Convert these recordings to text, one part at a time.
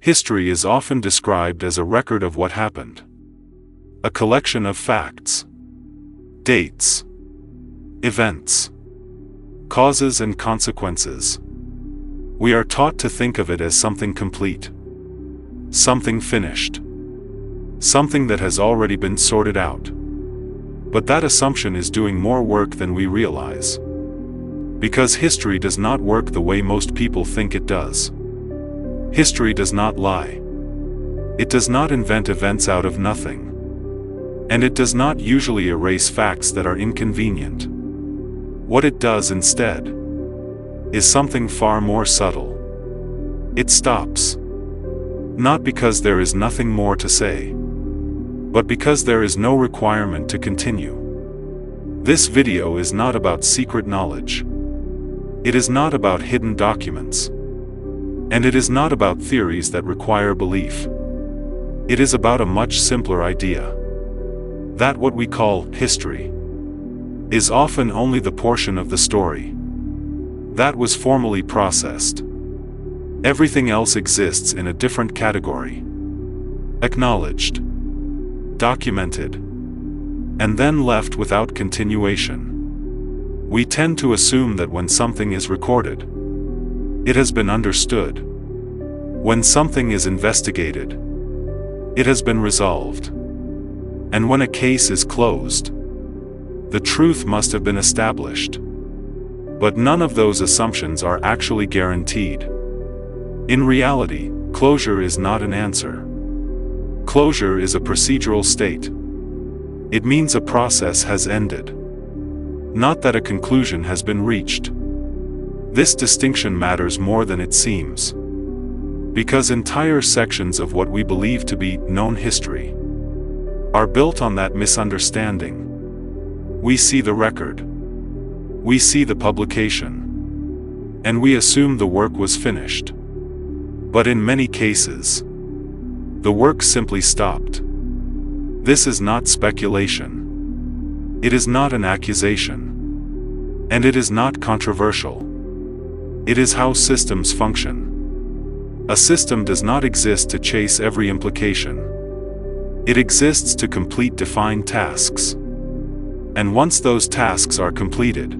History is often described as a record of what happened. A collection of facts, dates, events, causes and consequences. We are taught to think of it as something complete, something finished, something that has already been sorted out. But that assumption is doing more work than we realize. Because history does not work the way most people think it does. History does not lie. It does not invent events out of nothing. And it does not usually erase facts that are inconvenient. What it does instead is something far more subtle. It stops. Not because there is nothing more to say, but because there is no requirement to continue. This video is not about secret knowledge. It is not about hidden documents. And it is not about theories that require belief. It is about a much simpler idea. That what we call history is often only the portion of the story that was formally processed. Everything else exists in a different category. Acknowledged, documented, and then left without continuation. We tend to assume that when something is recorded, it has been understood. When something is investigated, it has been resolved. And when a case is closed, the truth must have been established. But none of those assumptions are actually guaranteed. In reality, closure is not an answer. Closure is a procedural state. It means a process has ended, not that a conclusion has been reached. This distinction matters more than it seems, because entire sections of what we believe to be known history are built on that misunderstanding. We see the record, we see the publication, and we assume the work was finished. But in many cases, the work simply stopped. This is not speculation. It is not an accusation. And it is not controversial. It is how systems function. A system does not exist to chase every implication. It exists to complete defined tasks. And once those tasks are completed,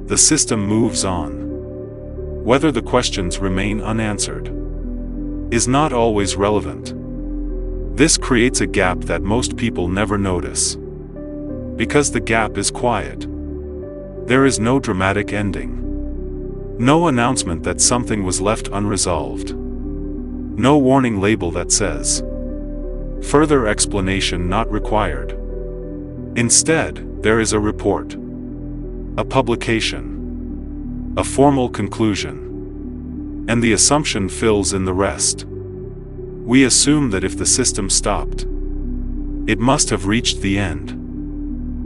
the system moves on. Whether the questions remain unanswered is not always relevant. This creates a gap that most people never notice. Because the gap is quiet. There is no dramatic ending. No announcement that something was left unresolved. No warning label that says, "Further explanation not required." Instead, there is a report, a publication, a formal conclusion, and the assumption fills in the rest. We assume that if the system stopped, it must have reached the end.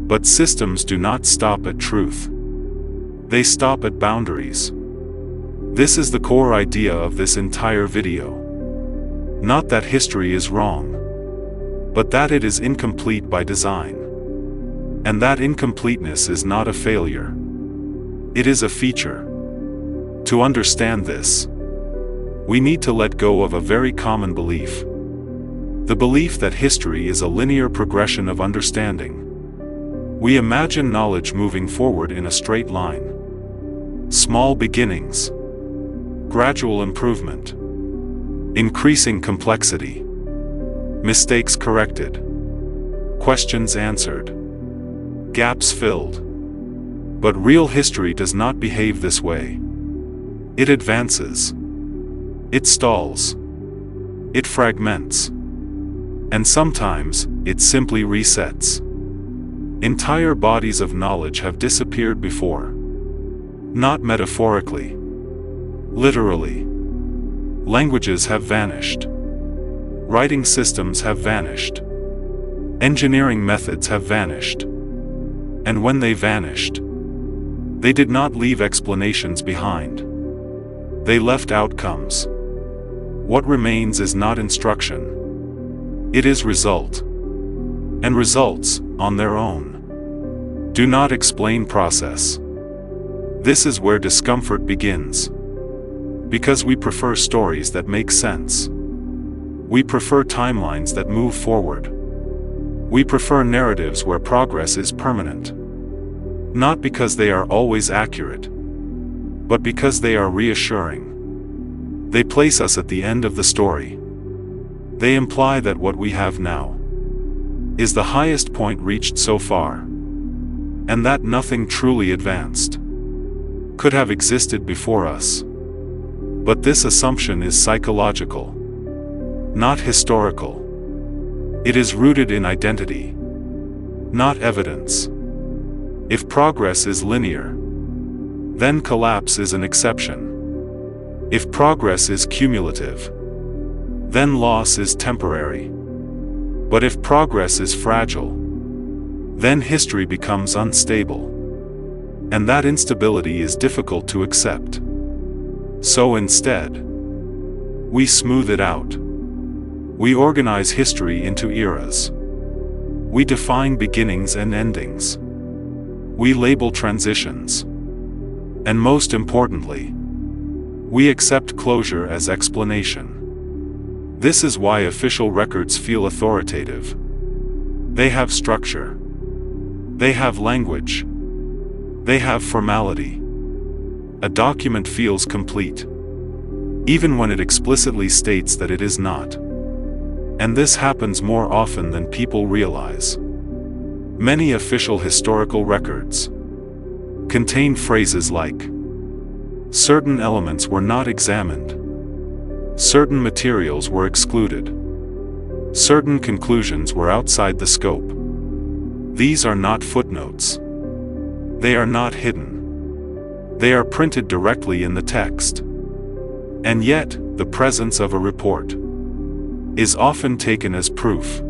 But systems do not stop at truth. They stop at boundaries. This is the core idea of this entire video. Not that history is wrong, but that it is incomplete by design. And that incompleteness is not a failure. It is a feature. To understand this, we need to let go of a very common belief. The belief that history is a linear progression of understanding. We imagine knowledge moving forward in a straight line. Small beginnings, gradual improvement, increasing complexity, mistakes corrected, questions answered, gaps filled. But real history does not behave this way. It advances. It stalls. It fragments. And sometimes, it simply resets. Entire bodies of knowledge have disappeared before. Not metaphorically. Literally. Languages have vanished. Writing systems have vanished. Engineering methods have vanished. And when they vanished, they did not leave explanations behind. They left outcomes. What remains is not instruction. It is result. And results, on their own, do not explain process. This is where discomfort begins. Because we prefer stories that make sense. We prefer timelines that move forward. We prefer narratives where progress is permanent. Not because they are always accurate, but because they are reassuring. They place us at the end of the story. They imply that what we have now is the highest point reached so far, and that nothing truly advanced could have existed before us. But this assumption is psychological, not historical. It is rooted in identity, not evidence. If progress is linear, then collapse is an exception. If progress is cumulative, then loss is temporary. But if progress is fragile, then history becomes unstable. And that instability is difficult to accept. So instead, we smooth it out. We organize history into eras. We define beginnings and endings. We label transitions. And most importantly, we accept closure as explanation. This is why official records feel authoritative. They have structure. They have language. They have formality. A document feels complete, even when it explicitly states that it is not. And this happens more often than people realize. Many official historical records contain phrases like, "Certain elements were not examined. Certain materials were excluded. Certain conclusions were outside the scope." These are not footnotes. They are not hidden. They are printed directly in the text. And yet, the presence of a report is often taken as proof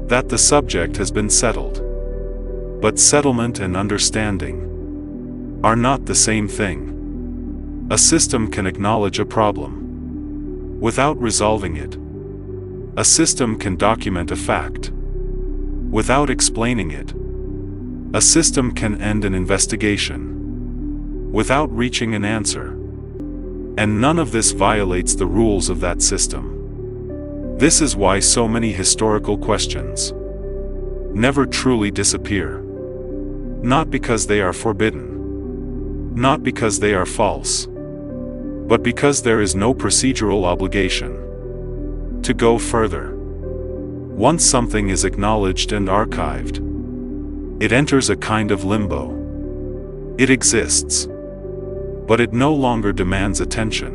that the subject has been settled. But settlement and understanding are not the same thing. A system can acknowledge a problem without resolving it. A system can document a fact without explaining it. A system can end an investigation without reaching an answer. And none of this violates the rules of that system. This is why so many historical questions never truly disappear. Not because they are forbidden, not because they are false, but because there is no procedural obligation to go further. Once something is acknowledged and archived, it enters a kind of limbo. It exists, but it no longer demands attention.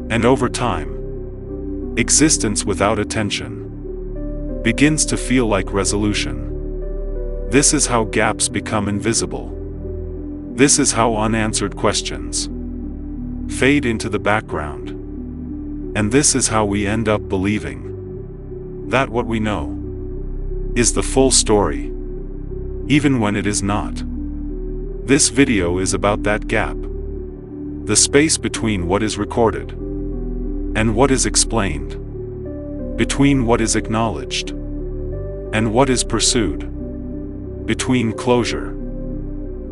And over time, existence without attention begins to feel like resolution. This is how gaps become invisible. This is how unanswered questions fade into the background. And this is how we end up believing that what we know is the full story, even when it is not. This video is about that gap. The space between what is recorded and what is explained. Between what is acknowledged and what is pursued. Between closure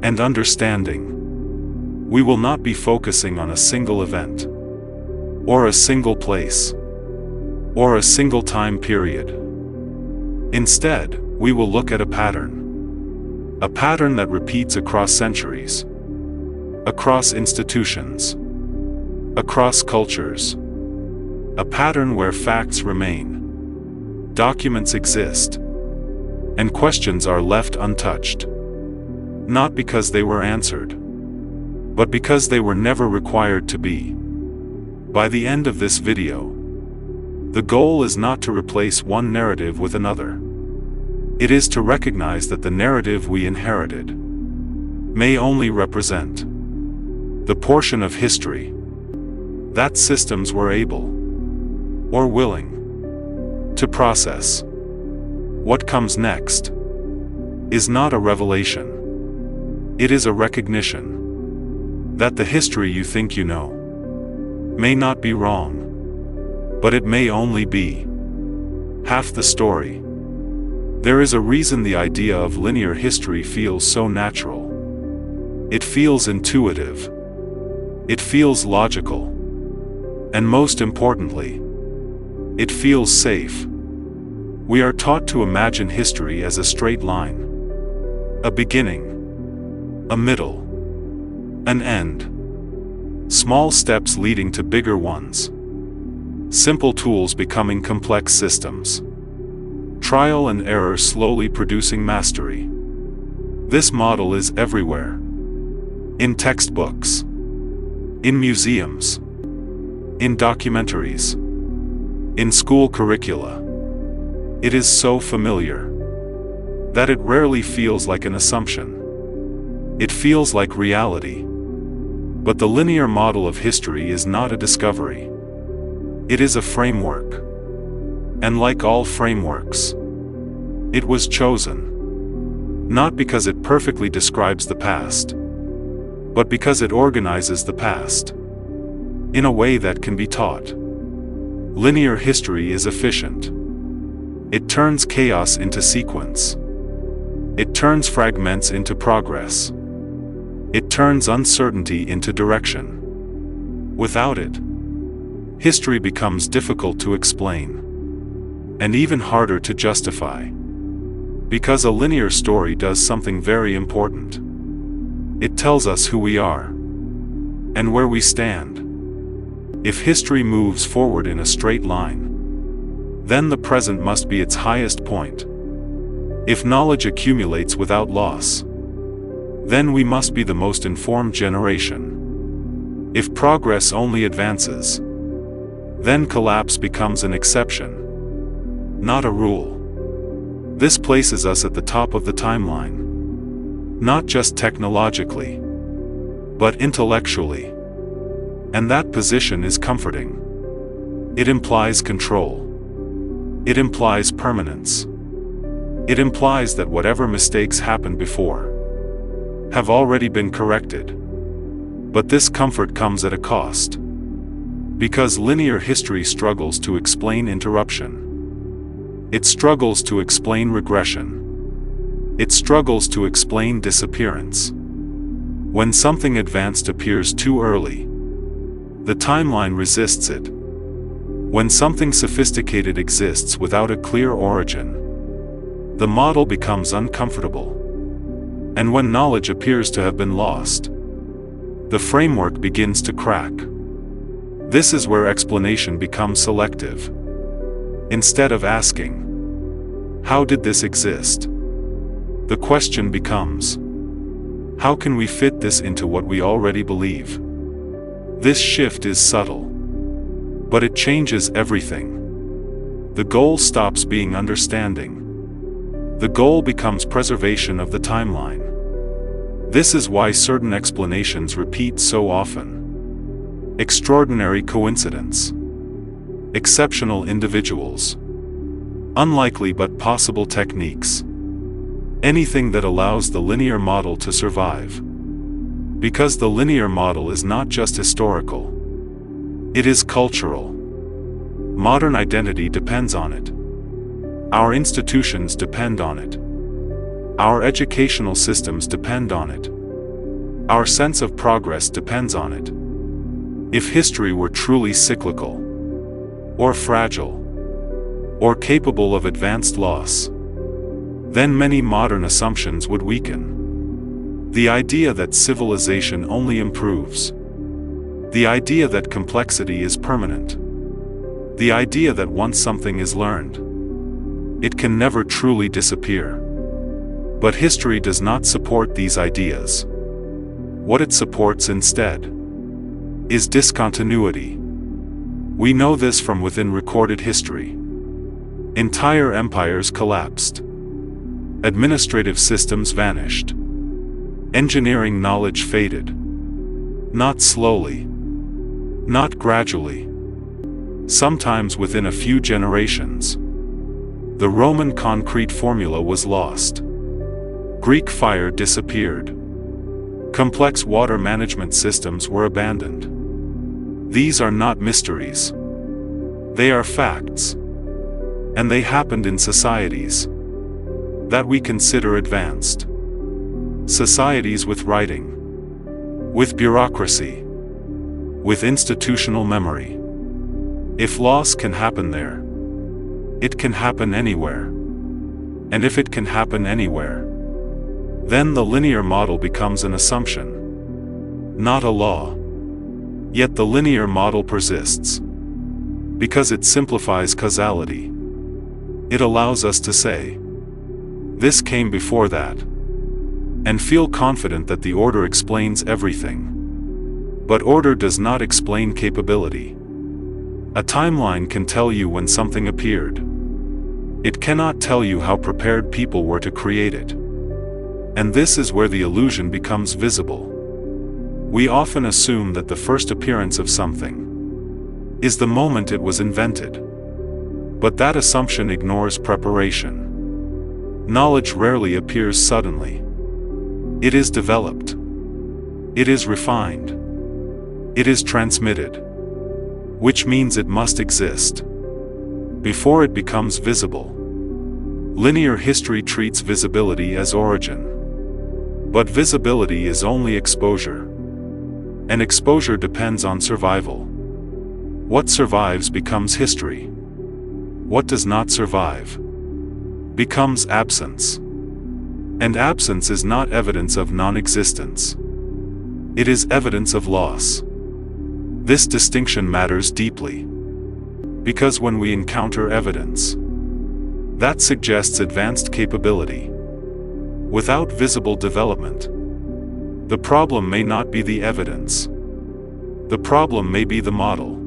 and understanding. We will not be focusing on a single event, or a single place, or a single time period. Instead, we will look at a pattern. A pattern that repeats across centuries, across institutions, across cultures. A pattern where facts remain, documents exist, and questions are left untouched. Not because they were answered, but because they were never required to be. By the end of this video, the goal is not to replace one narrative with another. It is to recognize that the narrative we inherited may only represent the portion of history that systems were able or willing to process. What comes next is not a revelation. It is a recognition that the history you think you know may not be wrong, but it may only be half the story. There is a reason the idea of linear history feels so natural. It feels intuitive. It feels logical. And most importantly, It feels safe. We are taught to imagine history as a straight line. A beginning, a middle, an end. Small steps leading to bigger ones. Simple tools becoming complex systems. Trial and error slowly producing mastery. This model is everywhere. In textbooks. In museums. In documentaries. In school curricula. It is so familiar that it rarely feels like an assumption. It feels like reality. But the linear model of history is not a discovery. It is a framework. And like all frameworks, it was chosen. Not because it perfectly describes the past, but because it organizes the past in a way that can be taught. Linear history is efficient. It turns chaos into sequence. It turns fragments into progress. It turns uncertainty into direction. Without it, history becomes difficult to explain, and even harder to justify. Because a linear story does something very important. It tells us who we are, and where we stand. If history moves forward in a straight line, then the present must be its highest point. If knowledge accumulates without loss, then we must be the most informed generation. If progress only advances, then collapse becomes an exception, not a rule. This places us at the top of the timeline, not just technologically, but intellectually. And that position is comforting. It implies control. It implies permanence. It implies that whatever mistakes happened before have already been corrected. But this comfort comes at a cost. Because linear history struggles to explain interruption. It struggles to explain regression. It struggles to explain disappearance. When something advanced appears too early, the timeline resists it. When something sophisticated exists without a clear origin, the model becomes uncomfortable. And when knowledge appears to have been lost, the framework begins to crack. This is where explanation becomes selective. Instead of asking, "How did this exist?" the question becomes, "How can we fit this into what we already believe?" This shift is subtle, but it changes everything. The goal stops being understanding. The goal becomes preservation of the timeline. This is why certain explanations repeat so often. Extraordinary coincidence. Exceptional individuals. Unlikely but possible techniques. Anything that allows the linear model to survive. Because the linear model is not just historical. It is cultural. Modern identity depends on it. Our institutions depend on it. Our educational systems depend on it. Our sense of progress depends on it. If history were truly cyclical, or fragile, or capable of advanced loss, then many modern assumptions would weaken. The idea that civilization only improves. The idea that complexity is permanent. The idea that once something is learned, it can never truly disappear. But history does not support these ideas. What it supports instead is discontinuity. We know this from within recorded history. Entire empires collapsed. Administrative systems vanished. Engineering knowledge faded. Not slowly. Not gradually. Sometimes within a few generations. The Roman concrete formula was lost. Greek fire disappeared. Complex water management systems were abandoned. These are not mysteries. They are facts. And they happened in societies that we consider advanced. Societies with writing, with bureaucracy, with institutional memory, If loss can happen there, it can happen anywhere. And if it can happen anywhere, then the linear model becomes an assumption, not a law. Yet the linear model persists, because it simplifies causality. It allows us to say, this came before that, and feel confident that the order explains everything. But order does not explain capability. A timeline can tell you when something appeared. It cannot tell you how prepared people were to create it. And this is where the illusion becomes visible. We often assume that the first appearance of something is the moment it was invented. But that assumption ignores preparation. Knowledge rarely appears suddenly. It is developed. It is refined. It is transmitted. Which means it must exist before it becomes visible. Linear history treats visibility as origin. But visibility is only exposure. And exposure depends on survival. What survives becomes history. What does not survive becomes absence. And absence is not evidence of non-existence. It is evidence of loss. This distinction matters deeply, because when we encounter evidence that suggests advanced capability without visible development, the problem may not be the evidence. The problem may be the model.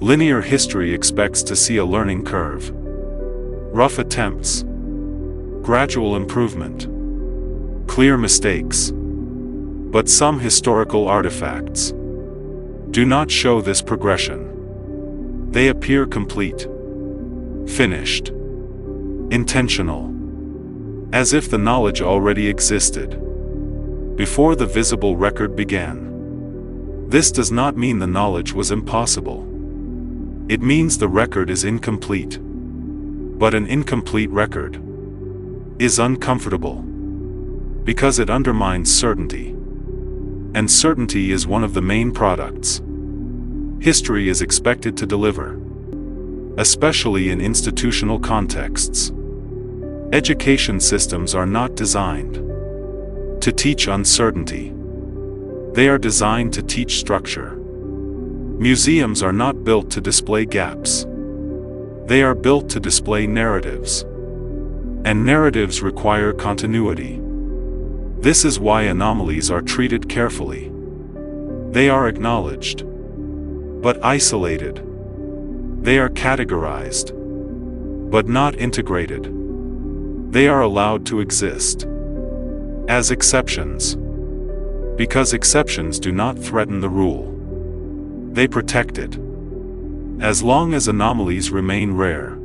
Linear history expects to see a learning curve, rough attempts, gradual improvement, clear mistakes. But some historical artifacts do not show this progression. They appear complete, finished, intentional, as if the knowledge already existed before the visible record began. This does not mean the knowledge was impossible. It means the record is incomplete. But an incomplete record is uncomfortable, because it undermines certainty. And certainty is one of the main products history is expected to deliver, especially in institutional contexts. Education systems are not designed to teach uncertainty. They are designed to teach structure. Museums are not built to display gaps. They are built to display narratives. And narratives require continuity. This is why anomalies are treated carefully. They are acknowledged, but isolated. They are categorized, but not integrated. They are allowed to exist as exceptions, because exceptions do not threaten the rule. They protect it. As long as anomalies remain rare,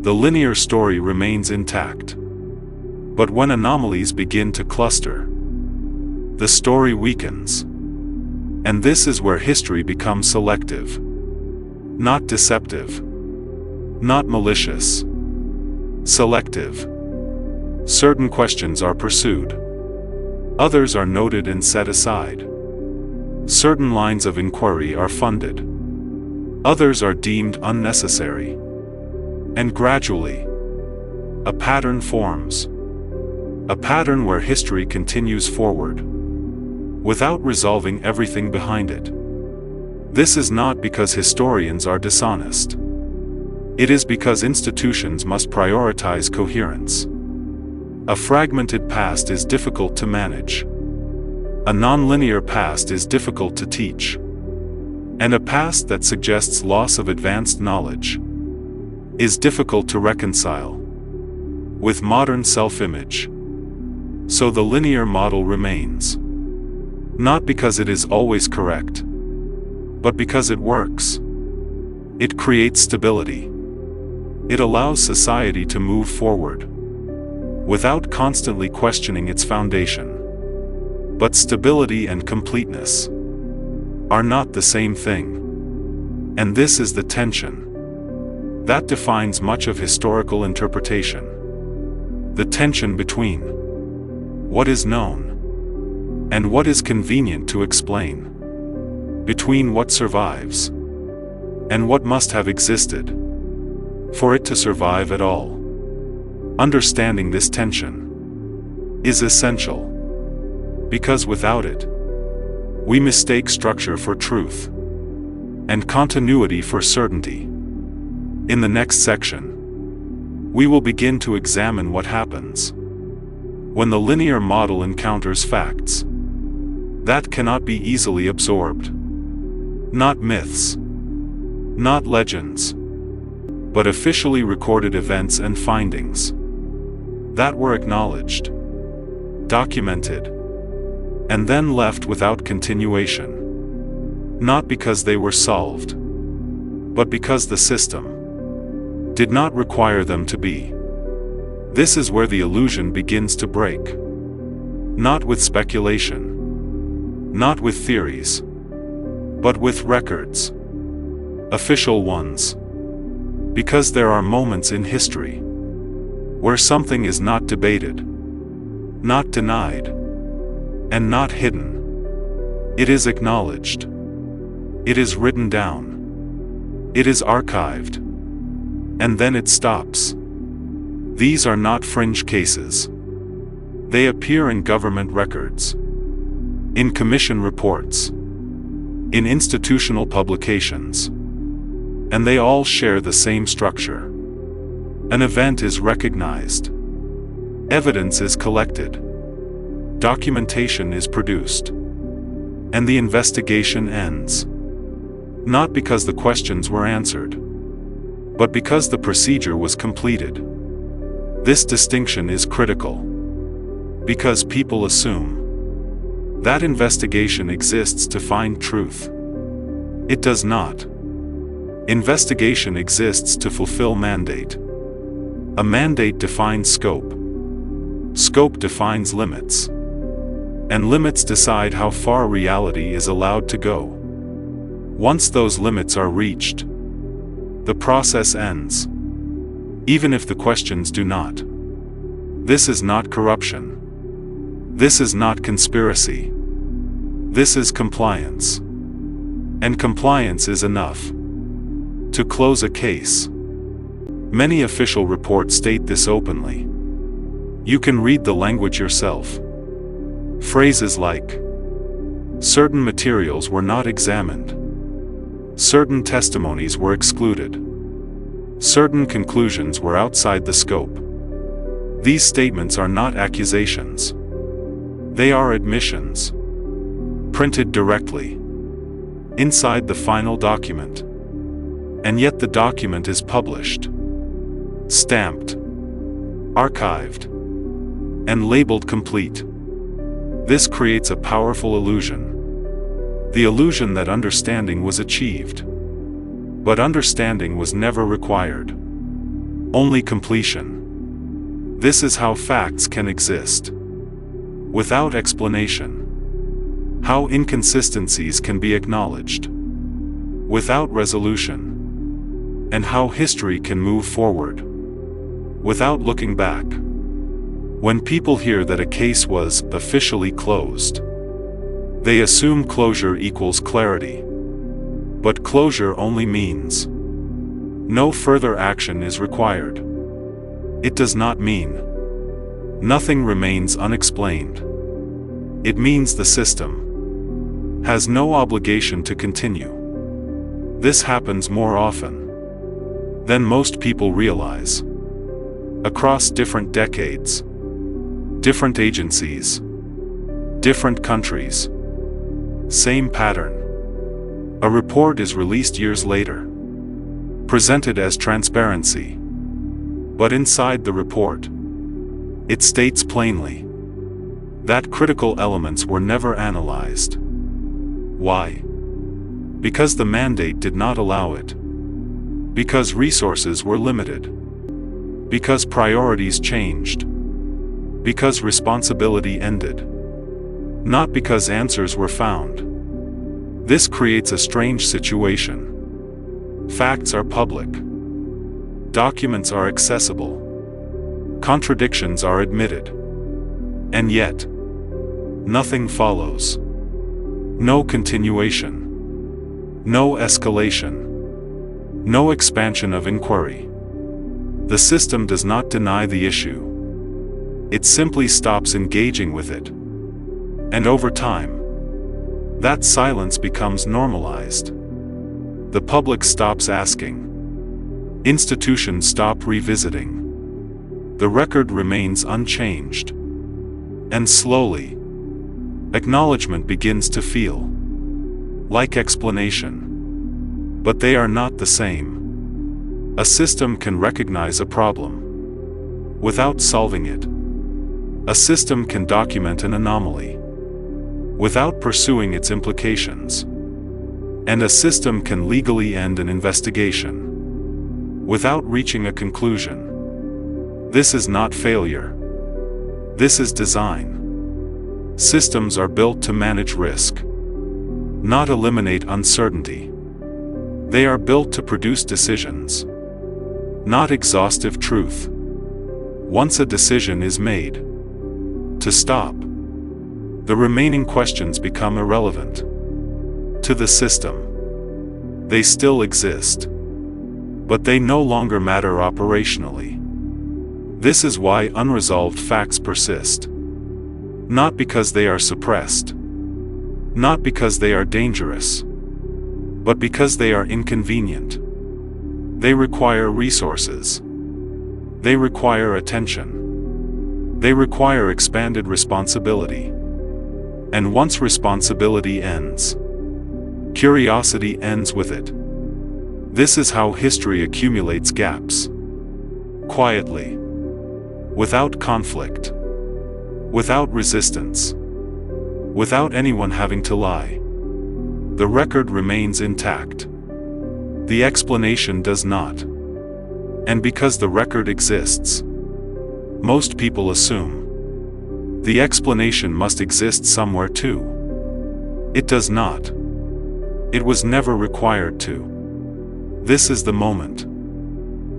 the linear story remains intact. But when anomalies begin to cluster, the story weakens. And this is where history becomes selective, not deceptive, not malicious. Selective. Certain questions are pursued. Others are noted and set aside. Certain lines of inquiry are funded. Others are deemed unnecessary. And gradually, a pattern forms. A pattern where history continues forward, without resolving everything behind it. This is not because historians are dishonest. It is because institutions must prioritize coherence. A fragmented past is difficult to manage. A nonlinear past is difficult to teach. And a past that suggests loss of advanced knowledge is difficult to reconcile with modern self-image. So the linear model remains, not because it is always correct, but because it works. It creates stability. It allows society to move forward without constantly questioning its foundation. But stability and completeness are not the same thing. And this is the tension that defines much of historical interpretation. The tension between what is known and what is convenient to explain, between what survives and what must have existed for it to survive at all. Understanding this tension is essential, because without it, we mistake structure for truth and continuity for certainty. In the next section, we will begin to examine what happens when the linear model encounters facts that cannot be easily absorbed. Not myths, not legends, but officially recorded events and findings that were acknowledged, documented, and then left without continuation. Not because they were solved, but because the system did not require them to be. This is where the illusion begins to break. Not with speculation, not with theories, but with records, official ones. Because there are moments in history where something is not debated, not denied, and not hidden. It is acknowledged. It is written down. It is archived. And then it stops. These are not fringe cases. They appear in government records, in commission reports, in institutional publications, and they all share the same structure. An event is recognized. Evidence is collected. Documentation is produced. And the investigation ends. Not because the questions were answered, but because the procedure was completed. This distinction is critical, because people assume that investigation exists to find truth. It does not. Investigation exists to fulfill mandate. A mandate defines scope. Scope defines limits. And limits decide how far reality is allowed to go. Once those limits are reached, the process ends. Even if the questions do not. This is not corruption. This is not conspiracy. This is compliance. And compliance is enough to close a case. Many official reports state this openly. You can read the language yourself. Phrases like, certain materials were not examined. Certain testimonies were excluded. Certain conclusions were outside the scope. These statements are not accusations. They are admissions, printed directly inside the final document. And yet the document is published, stamped, archived, and labeled complete. This creates a powerful illusion. The illusion that understanding was achieved. But understanding was never required. Only completion. This is how facts can exist without explanation. How inconsistencies can be acknowledged without resolution. And how history can move forward without looking back. When people hear that a case was officially closed, they assume closure equals clarity. But closure only means no further action is required. It does not mean nothing remains unexplained. It means the system has no obligation to continue. This happens more often than most people realize. Across different decades, different agencies, different countries, same pattern. A report is released years later, presented as transparency. But inside the report, it states plainly that critical elements were never analyzed. Why? Because the mandate did not allow it. Because resources were limited. Because priorities changed. Because responsibility ended. Not because answers were found. This creates a strange situation. Facts are public. Documents are accessible. Contradictions are admitted. And yet, nothing follows. No continuation. No escalation. No expansion of inquiry. The system does not deny the issue. It simply stops engaging with it. And over time, that silence becomes normalized. The public stops asking. Institutions stop revisiting. The record remains unchanged. And slowly, acknowledgement begins to feel like explanation. But they are not the same. A system can recognize a problem without solving it. A system can document an anomaly without pursuing its implications. And a system can legally end an investigation without reaching a conclusion. This is not failure. This is design. Systems are built to manage risk, not eliminate uncertainty. They are built to produce decisions, not exhaustive truth. Once a decision is made to stop, the remaining questions become irrelevant to the system. They still exist, but they no longer matter operationally. This is why unresolved facts persist. Not because they are suppressed, not because they are dangerous, but because they are inconvenient. They require resources. They require attention. They require expanded responsibility. And once responsibility ends, curiosity ends with it. This is how history accumulates gaps. Quietly. Without conflict. Without resistance. Without anyone having to lie. The record remains intact. The explanation does not. And because the record exists, most people assume the explanation must exist somewhere too. It does not. It was never required to. This is the moment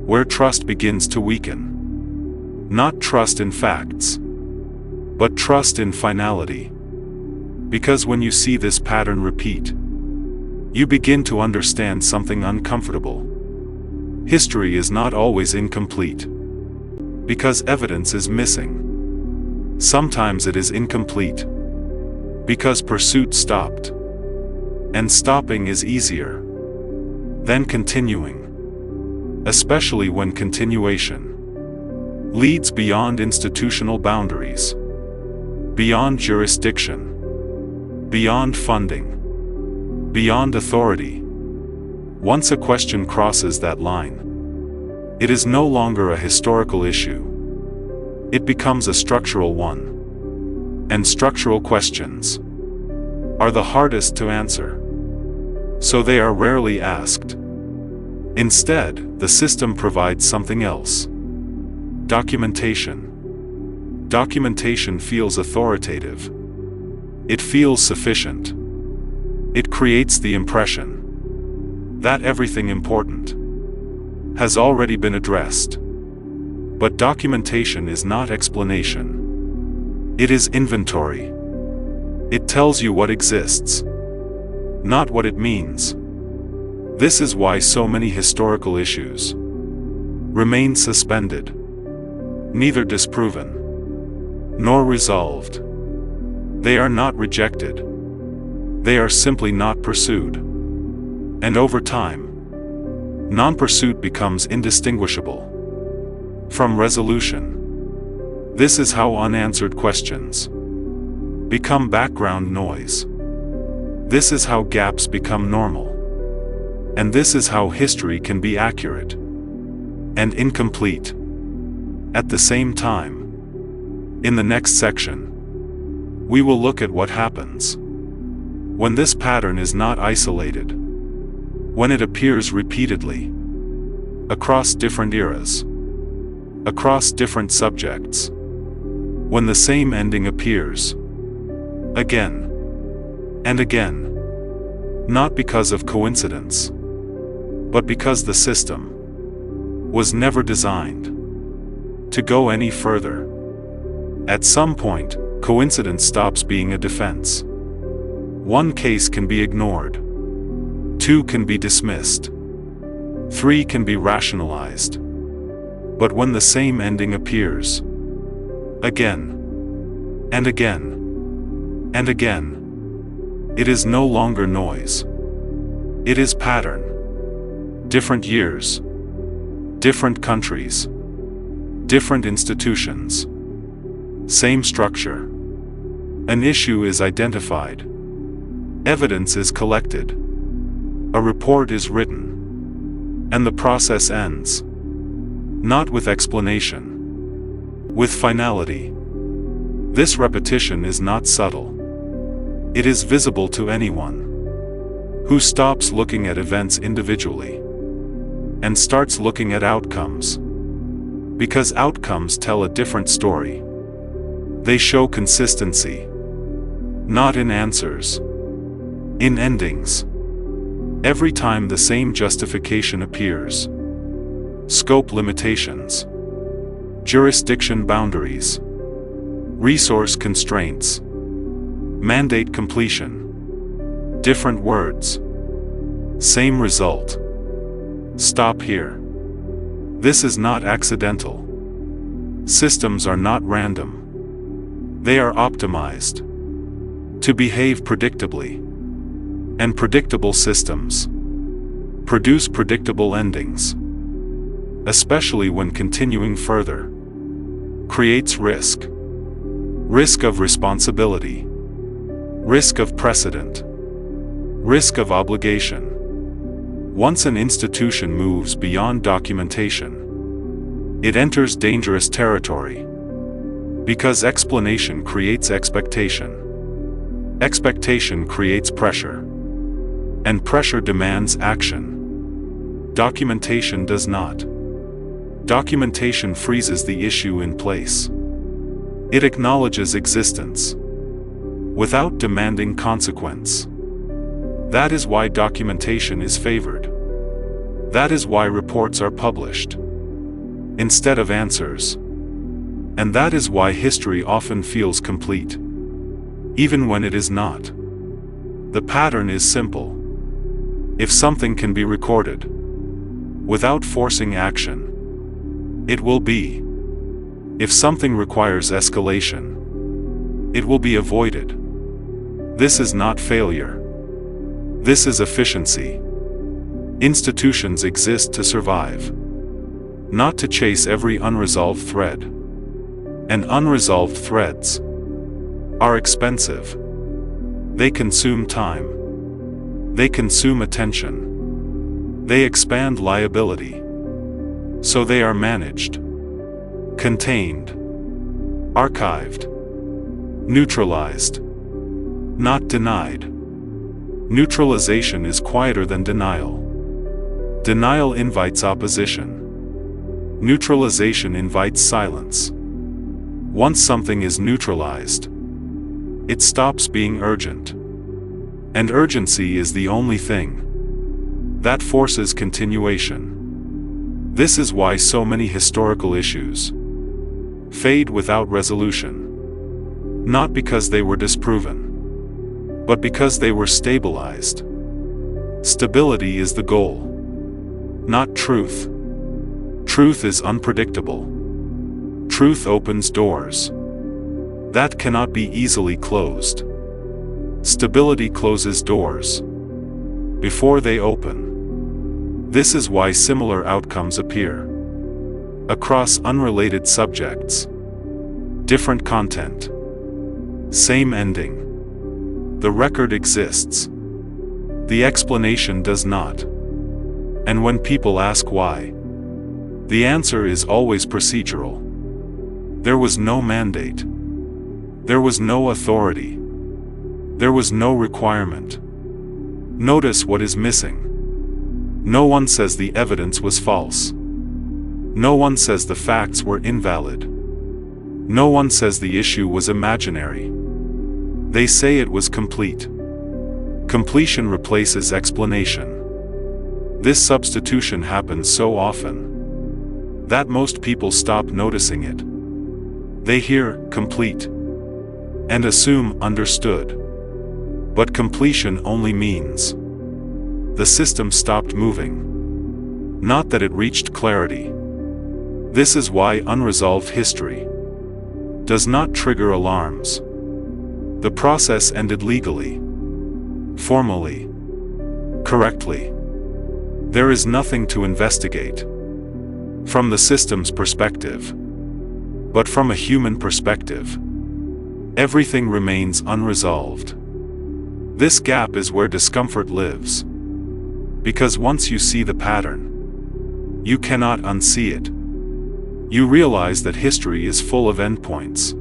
where trust begins to weaken. Not trust in facts, but trust in finality. Because when you see this pattern repeat, you begin to understand something uncomfortable. History is not always incomplete, because evidence is missing. Sometimes it is incomplete, because pursuit stopped. And stopping is easier than continuing, especially when continuation leads beyond institutional boundaries, beyond jurisdiction, beyond funding, beyond authority. Once a question crosses that line, it is no longer a historical issue. It becomes a structural one. And structural questions are the hardest to answer. So they are rarely asked. Instead, the system provides something else. Documentation. Documentation feels authoritative. It feels sufficient. It creates the impression that everything important has already been addressed. But documentation is not explanation. It is inventory. It tells you what exists, not what it means. This is why so many historical issues remain suspended, neither disproven nor resolved. They are not rejected. They are simply not pursued. And over time, non-pursuit becomes indistinguishable from resolution. This is how unanswered questions become background noise. This is how gaps become normal. And this is how history can be accurate and incomplete at the same time. In the next section, we will look at what happens when this pattern is not isolated, when it appears repeatedly across different eras, across different subjects, when the same ending appears again and again, not because of coincidence, but because the system was never designed to go any further. At some point, coincidence stops being a defense. One case can be ignored. Two can be dismissed. 3 can be rationalized. But when the same ending appears, again, and again, and again, it is no longer noise. It is pattern. Different years, different countries, different institutions, same structure. An issue is identified. Evidence is collected. A report is written. And the process ends. Not with explanation. With finality. This repetition is not subtle. It is visible to anyone who stops looking at events individually and starts looking at outcomes. Because outcomes tell a different story. They show consistency. Not in answers. In endings. Every time the same justification appears. Scope limitations. Jurisdiction boundaries. Resource constraints. Mandate completion. Different words. Same result. Stop here. This is not accidental. Systems are not random. They are optimized to behave predictably. And predictable systems produce predictable endings. Especially when continuing further creates risk. Risk of responsibility. Risk of precedent. Risk of obligation. Once an institution moves beyond documentation, it enters dangerous territory. Because explanation creates expectation. Expectation creates pressure. And pressure demands action. Documentation does not. Documentation freezes the issue in place. It acknowledges existence without demanding consequence. That is why documentation is favored. That is why reports are published instead of answers. And that is why history often feels complete, even when it is not. The pattern is simple. If something can be recorded without forcing action, it will be. If something requires escalation, it will be avoided. This is not failure. This is efficiency. Institutions exist to survive, not to chase every unresolved thread. And unresolved threads are expensive. They consume time. They consume attention. They expand liability. So they are managed, contained, archived, neutralized, not denied. Neutralization is quieter than denial. Denial invites opposition. Neutralization invites silence. Once something is neutralized, it stops being urgent. And urgency is the only thing that forces continuation. This is why so many historical issues fade without resolution. Not because they were disproven, but because they were stabilized. Stability is the goal, not truth. Truth is unpredictable. Truth opens doors that cannot be easily closed. Stability closes doors before they open. This is why similar outcomes appear across unrelated subjects. Different content. Same ending. The record exists. The explanation does not. And when people ask why, the answer is always procedural. There was no mandate. There was no authority. There was no requirement. Notice what is missing. No one says the evidence was false. No one says the facts were invalid. No one says the issue was imaginary. They say it was complete. Completion replaces explanation. This substitution happens so often that most people stop noticing it. They hear complete and assume understood. But completion only means the system stopped moving. not that it reached clarity. This is why unresolved history does not trigger alarms. The process ended legally, formally, correctly. There is nothing to investigate from the system's perspective, but from a human perspective, everything remains unresolved. This gap is where discomfort lives, because once you see the pattern, you cannot unsee it. You realize that history is full of endpoints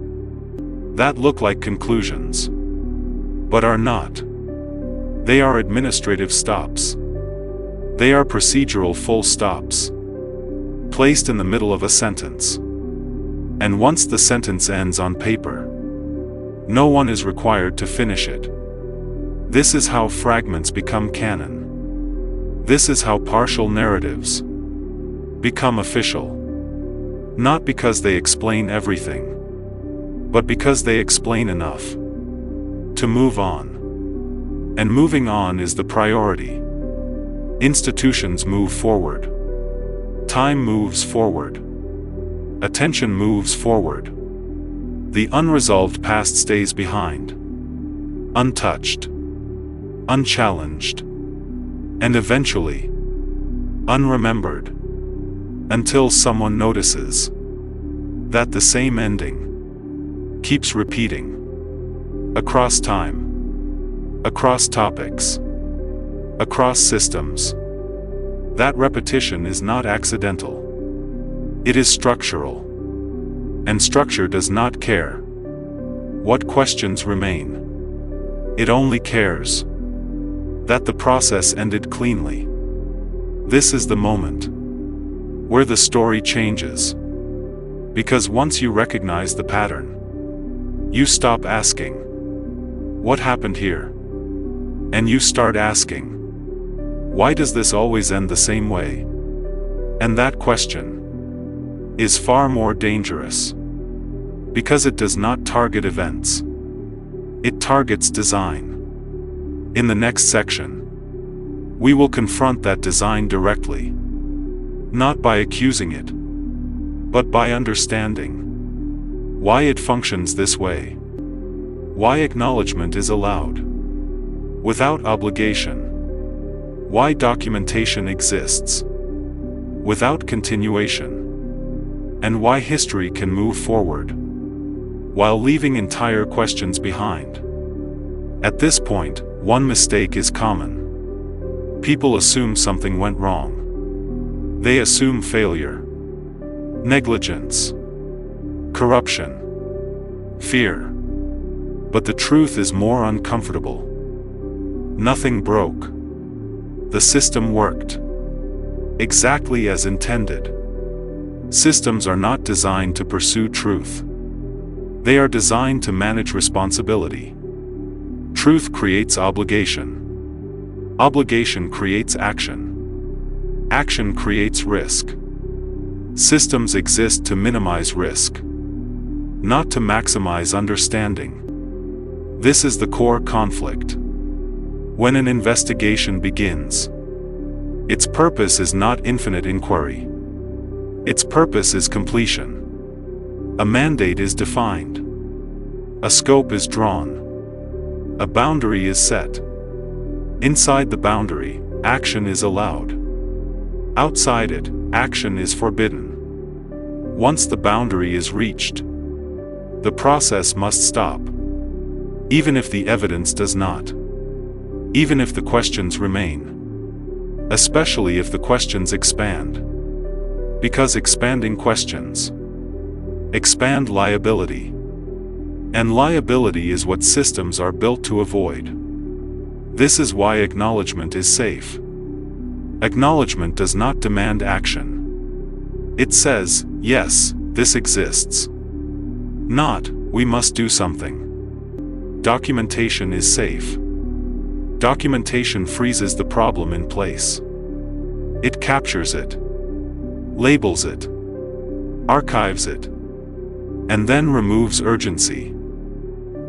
that look like conclusions, but are not. They are administrative stops. They are procedural full stops, placed in the middle of a sentence. And once the sentence ends on paper, no one is required to finish it. This is how fragments become canon. This is how partial narratives become official. Not because they explain everything, but because they explain enough to move on. And moving on is the priority. Institutions move forward. Time moves forward. Attention moves forward. The unresolved past stays behind, untouched, unchallenged, and eventually unremembered, until someone notices that the same ending keeps repeating across time, across topics, across systems. That repetition is not accidental. It is structural. And structure does not care what questions remain. It only cares that the process ended cleanly. This is the moment where the story changes. Because once you recognize the pattern, you stop asking, "What happened here?" And you start asking, "Why does this always end the same way?" And that question is far more dangerous, because it does not target events. It targets design. In the next section, we will confront that design directly, not by accusing it, but by understanding why it functions this way, why acknowledgement is allowed without obligation, why documentation exists without continuation, and why history can move forward while leaving entire questions behind. At this point, one mistake is common. People assume something went wrong. They assume failure, negligence, corruption, fear. But the truth is more uncomfortable. Nothing broke. The system worked exactly as intended. Systems are not designed to pursue truth. They are designed to manage responsibility. Truth creates obligation. Obligation creates action. Action creates risk. Systems exist to minimize risk, not to maximize understanding. This is the core conflict. When an investigation begins, its purpose is not infinite inquiry. Its purpose is completion. A mandate is defined. A scope is drawn. A boundary is set. Inside the boundary, action is allowed. Outside it, action is forbidden. Once the boundary is reached, the process must stop. Even if the evidence does not. Even if the questions remain. Especially if the questions expand. Because expanding questions expand liability. And liability is what systems are built to avoid. This is why acknowledgement is safe. Acknowledgement does not demand action. It says, yes, this exists. Not, we must do something. Documentation is safe. Documentation freezes the problem in place. It captures it, labels it, archives it, and then removes urgency.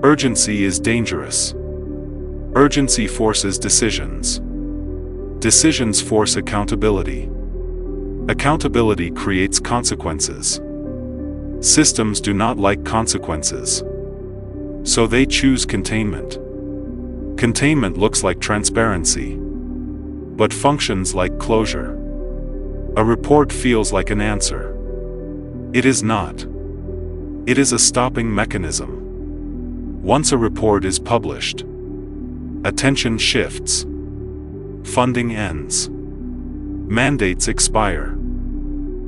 Urgency is dangerous. Urgency forces decisions. Decisions force accountability. Accountability creates consequences. Systems do not like consequences. So they choose containment. Containment looks like transparency, but functions like closure. A report feels like an answer. It is not. It is a stopping mechanism. Once a report is published, attention shifts. Funding ends. Mandates expire.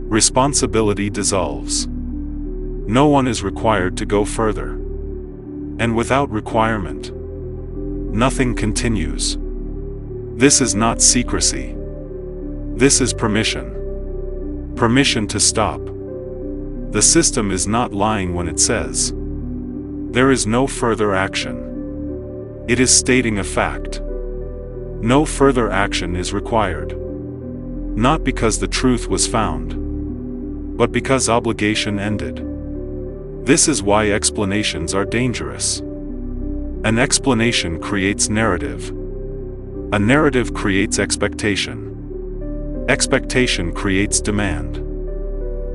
Responsibility dissolves. No one is required to go further. And without requirement, nothing continues. This is not secrecy. This is permission. Permission to stop. The system is not lying when it says, there is no further action. It is stating a fact. No further action is required. Not because the truth was found, but because obligation ended. This is why explanations are dangerous. An explanation creates narrative. A narrative creates expectation. Expectation creates demand.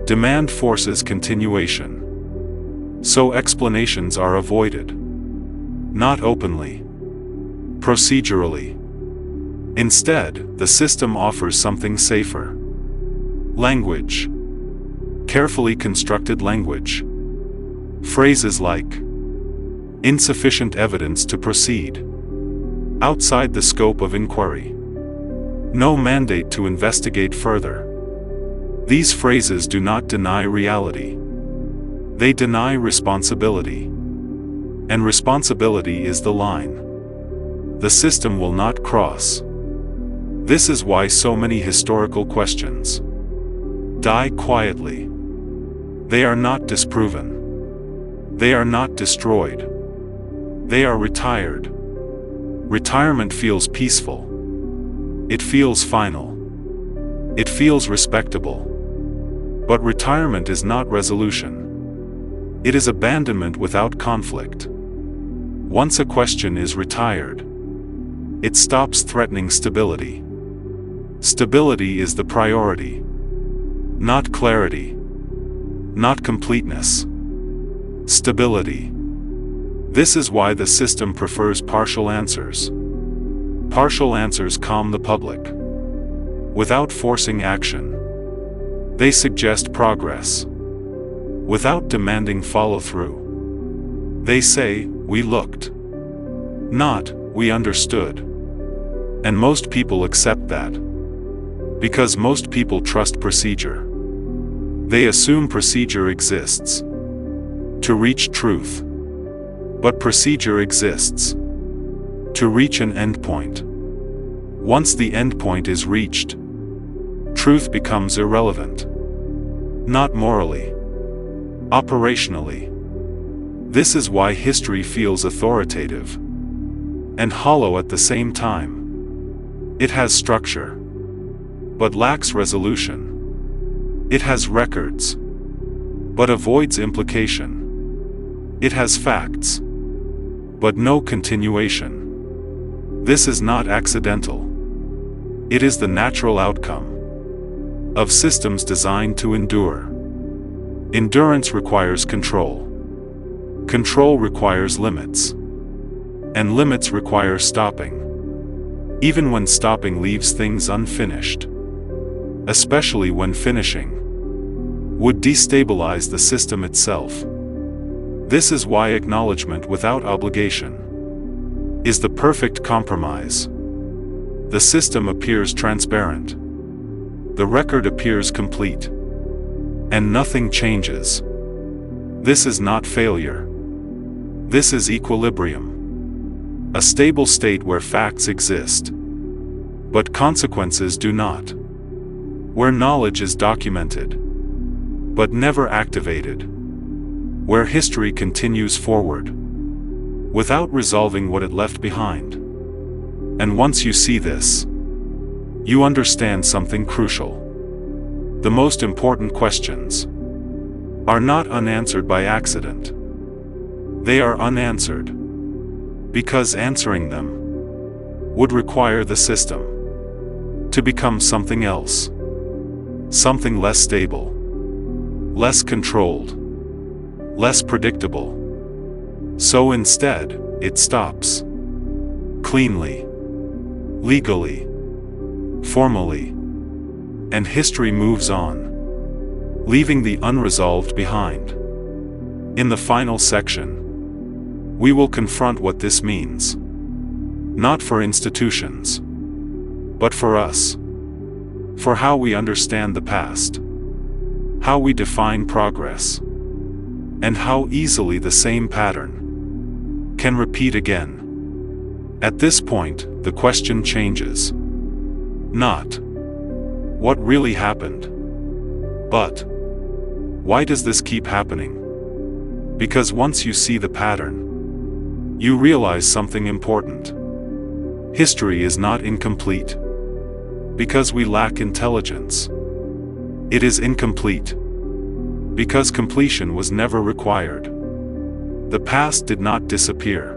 Demand forces continuation. So explanations are avoided. Not openly. Procedurally. Instead, the system offers something safer. Language. Carefully constructed language. Phrases like, insufficient evidence to proceed. Outside the scope of inquiry. No mandate to investigate further. These phrases do not deny reality. They deny responsibility. And responsibility is the line the system will not cross. This is why so many historical questions die quietly. They are not disproven. They are not destroyed. They are retired. Retirement feels peaceful. It feels final. It feels respectable. But retirement is not resolution. It is abandonment without conflict. Once a question is retired, it stops threatening stability. Stability is the priority. Not clarity. Not completeness. Stability. This is why the system prefers partial answers. Partial answers calm the public. Without forcing action. They suggest progress. Without demanding follow-through. They say, we looked. Not, we understood. And most people accept that. Because most people trust procedure. They assume procedure exists to reach truth. But procedure exists to reach an endpoint. Once the endpoint is reached, truth becomes irrelevant. Not morally. Operationally. This is why history feels authoritative and hollow at the same time. It has structure, but lacks resolution. It has records, but avoids implication. It has facts, but no continuation. This is not accidental. It is the natural outcome of systems designed to endure. Endurance requires control. Control requires limits. And limits require stopping. Even when stopping leaves things unfinished. Especially when finishing would destabilize the system itself. This is why acknowledgement without obligation is the perfect compromise. The system appears transparent. The record appears complete. And nothing changes. This is not failure. This is equilibrium. A stable state where facts exist, but consequences do not. Where knowledge is documented, but never activated. Where history continues forward, without resolving what it left behind. And once you see this, you understand something crucial. The most important questions are not unanswered by accident. They are unanswered because answering them would require the system to become something else. something less stable, less controlled, less predictable. So instead, it stops. Cleanly, legally, formally, and history moves on, leaving the unresolved behind. In the final section, we will confront what this means, not for institutions, but for us, for how we understand the past, how we define progress, and how easily the same pattern can repeat again. At this point, the question changes. Not what really happened, but why does this keep happening? Because once you see the pattern, you realize something important. History is not incomplete because we lack intelligence. It is incomplete because completion was never required. The past did not disappear.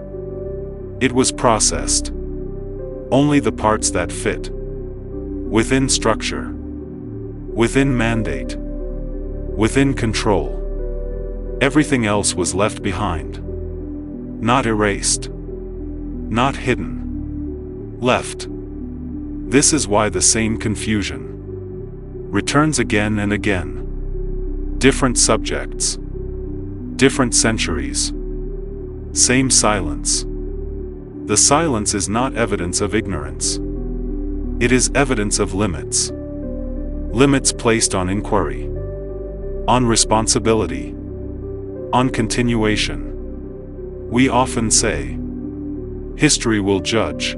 It was processed. Only the parts that fit within structure, within mandate, within control. Everything else was left behind. Not erased. Not hidden. Left. This is why the same confusion returns again and again. Different subjects. Different centuries. Same silence. The silence is not evidence of ignorance. It is evidence of limits. Limits placed on inquiry, on responsibility, on continuation. We often say, history will judge.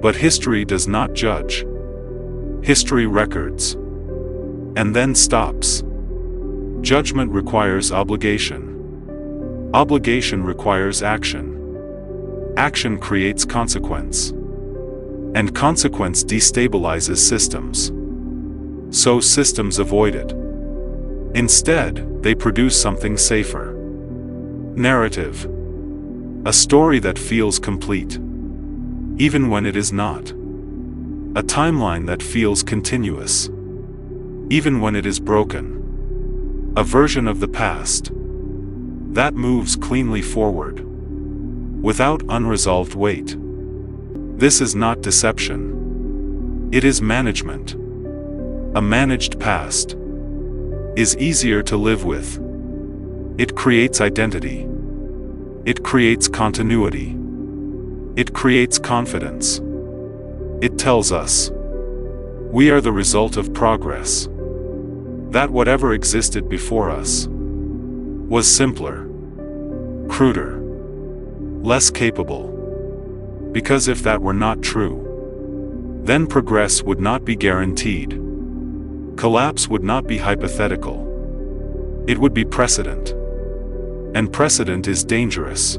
But history does not judge. History records, and then stops. Judgment requires obligation. Obligation requires action. Action creates consequence. And consequence destabilizes systems. So systems avoid it. Instead, they produce something safer. Narrative. A story that feels complete, even when it is not. A timeline that feels continuous, even when it is broken. A version of the past that moves cleanly forward, without unresolved weight. This is not deception. It is management. A managed past is easier to live with. It creates identity. It creates continuity. It creates confidence. It tells us we are the result of progress. That whatever existed before us was simpler, cruder, less capable. Because if that were not true, then progress would not be guaranteed. Collapse would not be hypothetical. It would be precedent. And precedent is dangerous.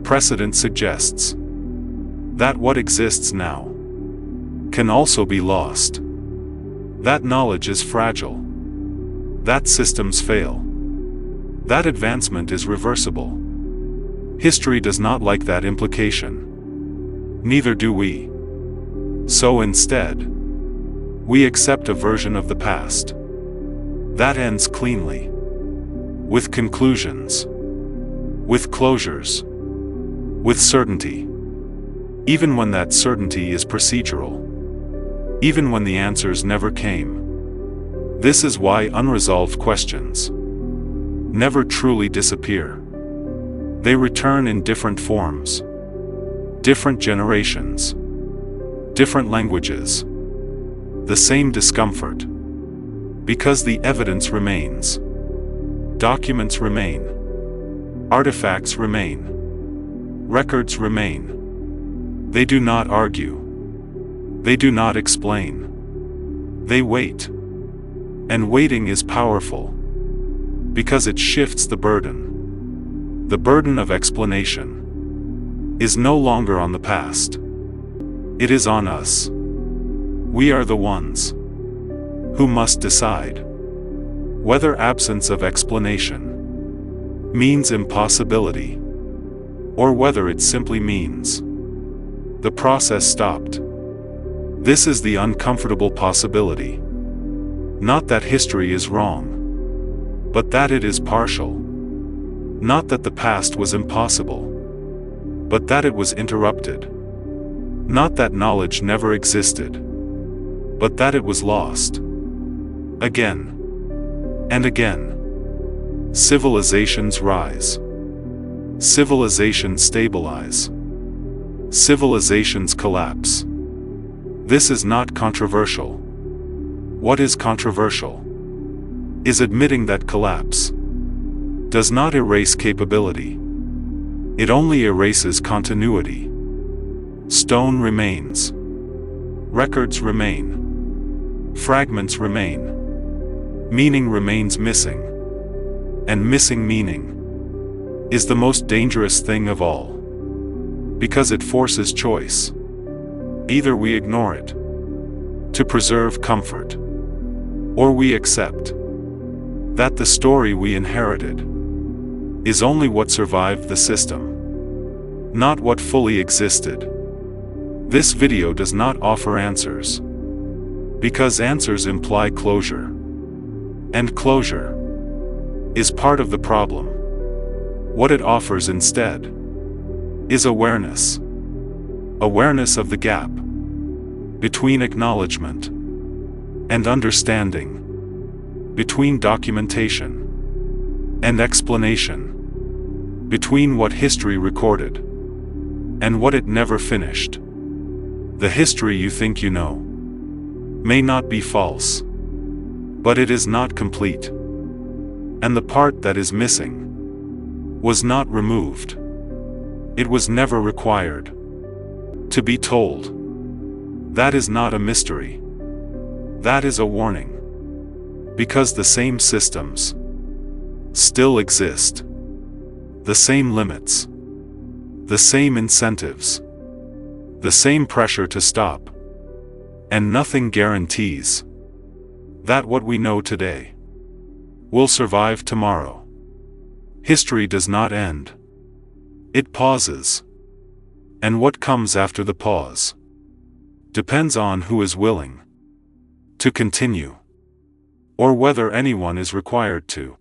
Precedent suggests that what exists now can also be lost. That knowledge is fragile. That systems fail. That advancement is reversible. History does not like that implication. Neither do we. So instead, we accept a version of the past that ends cleanly, with conclusions, with closures, with certainty, even when that certainty is procedural, even when the answers never came. This is why unresolved questions never truly disappear. They return in different forms, different generations, different languages, the same discomfort, because the evidence remains. Documents remain. Artifacts remain. Records remain. They do not argue. They do not explain. They wait. And waiting is powerful, because it shifts the burden. The burden of explanation is no longer on the past. It is on us. We are the ones who must decide whether absence of explanation means impossibility, or whether it simply means the process stopped. This is the uncomfortable possibility. Not that history is wrong, but that it is partial. Not that the past was impossible, but that it was interrupted. Not that knowledge never existed, but that it was lost. Again and again. Civilizations rise. Civilizations stabilize. Civilizations collapse. This is not controversial. What is controversial is admitting that collapse does not erase capability. It only erases continuity. Stone remains. Records remain. Fragments remain. Meaning remains missing. And missing meaning is the most dangerous thing of all, because it forces choice. Either we ignore it to preserve comfort, or we accept that the story we inherited is only what survived the system, not what fully existed. This video does not offer answers, because answers imply closure, and closure is part of the problem. What it offers instead is awareness. Awareness of the gap between acknowledgement and understanding, between documentation and explanation, between what history recorded and what it never finished. The history you think you know may not be false, but it is not complete. And the part that is missing was not removed. It was never required to be told. That is not a mystery. That is a warning. Because the same systems still exist. The same limits. The same incentives. The same pressure to stop. And nothing guarantees that what we know today will survive tomorrow. History does not end. It pauses. And what comes after the pause depends on who is willing to continue, or whether anyone is required to.